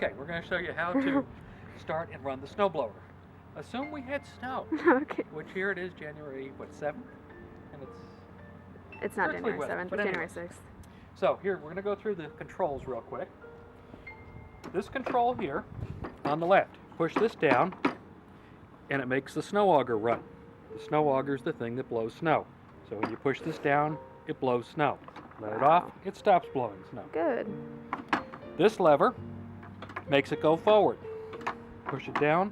Okay, we're going to show you how to start and run the snowblower. Assume we had snow, Okay. which here it is January, 7th? And It's not actually January weather, 7th, but it's January anyways. 6th. So here, we're going to go through the controls real quick. This control here, on the left, push this down, and it makes the snow auger run. The snow auger is the thing that blows snow. So when you push this down, it blows snow. Let it off, it stops blowing snow. Good. This lever makes it go forward. Push it down,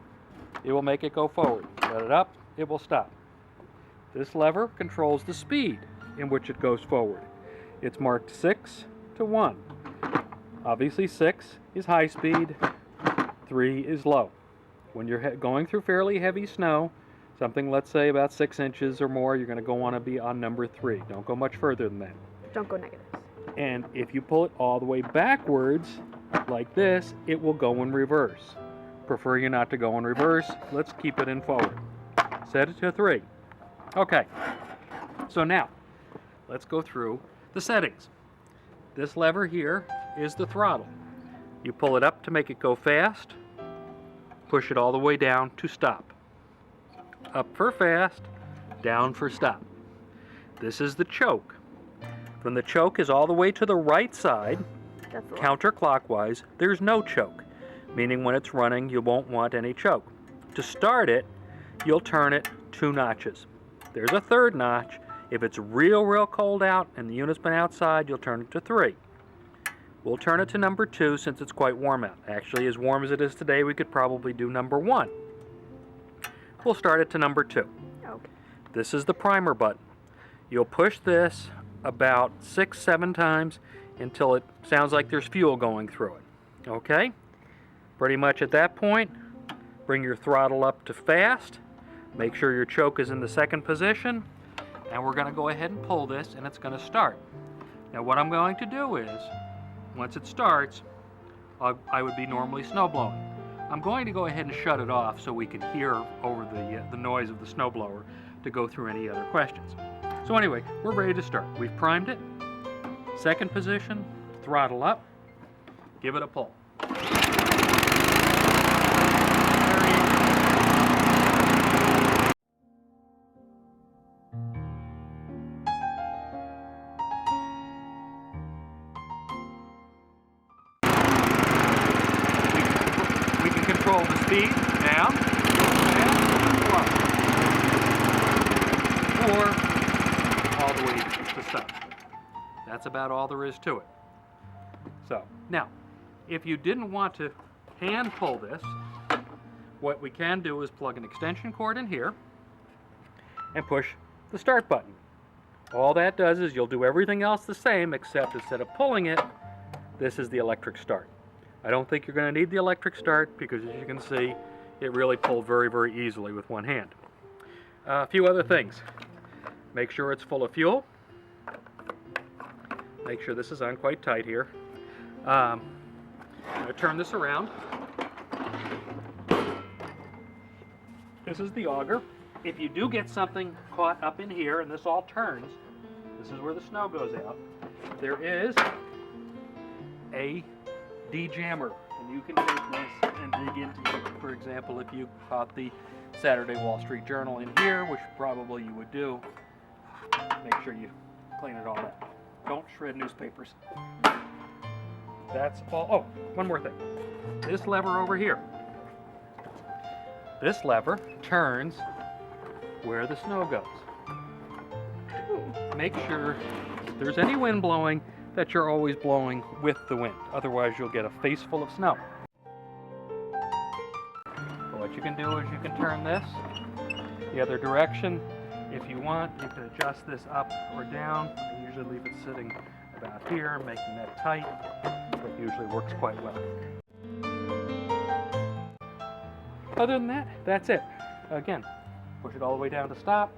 it will make it go forward. Let it up, it will stop. This lever controls the speed in which it goes forward. It's marked 6 to 1. Obviously 6 is high speed, 3 is low. When you're going through fairly heavy snow, something let's say about 6 inches or more, you're going to want to be on number 3. Don't go much further than that. Don't go negatives. And if you pull it all the way backwards, like this, it will go in reverse. Prefer you not to go in reverse. Let's keep it in forward. Set it to 3. Okay. So now, let's go through the settings. This lever here is the throttle. You pull it up to make it go fast. Push it all the way down to stop. Up for fast, down for stop. This is the choke. When the choke is all the way to the right side, counterclockwise, there's no choke, meaning when it's running, you won't want any choke. To start it, you'll turn it 2 notches. There's a 3rd notch. If it's real cold out and the unit's been outside, you'll turn it to 3. We'll turn it to number 2 since it's quite warm out. Actually, as warm as it is today, we could probably do number 1. We'll start it to number 2. Okay. This is the primer button. You'll push this about 6-7 times until it sounds like there's fuel going through it. Okay? Pretty much at that point, bring your throttle up to fast. Make sure your choke is in the 2nd position. And we're going to go ahead and pull this, and it's going to start. Now what I'm going to do is, once it starts, I would be normally snow blowing. I'm going to go ahead and shut it off so we can hear over the noise of the snowblower to go through any other questions. So anyway, we're ready to start. We've primed it. 2nd position, throttle up, give it a pull. We can control the speed, down, up, or all the way to stop. That's about all there is to it. So, now, if you didn't want to hand pull this, what we can do is plug an extension cord in here and push the start button. All that does is you'll do everything else the same, except instead of pulling it, this is the electric start. I don't think you're going to need the electric start because, as you can see, it really pulled very easily with one hand. A few other things. Make sure it's full of fuel. Make sure this is on quite tight here. I'm going to turn this around. This is the auger. If you do get something caught up in here and this all turns, this is where the snow goes out. There is a de-jammer, and you can take this and dig into it. For example, if you caught the Saturday Wall Street Journal in here, which probably you would do, make sure you clean it all up. Don't shred newspapers. That's all. Oh, one more thing. This lever over here. This lever turns where the snow goes. Make sure if there's any wind blowing that you're always blowing with the wind. Otherwise, you'll get a face full of snow. So what you can do is you can turn this the other direction. If you want, you can adjust this up or down. I usually leave it sitting about here, making that tight. It usually works quite well. Other than that, that's it. Again, push it all the way down to stop,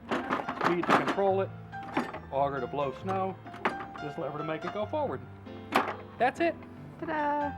speed to control it, auger to blow snow, this lever to make it go forward. That's it. Ta-da!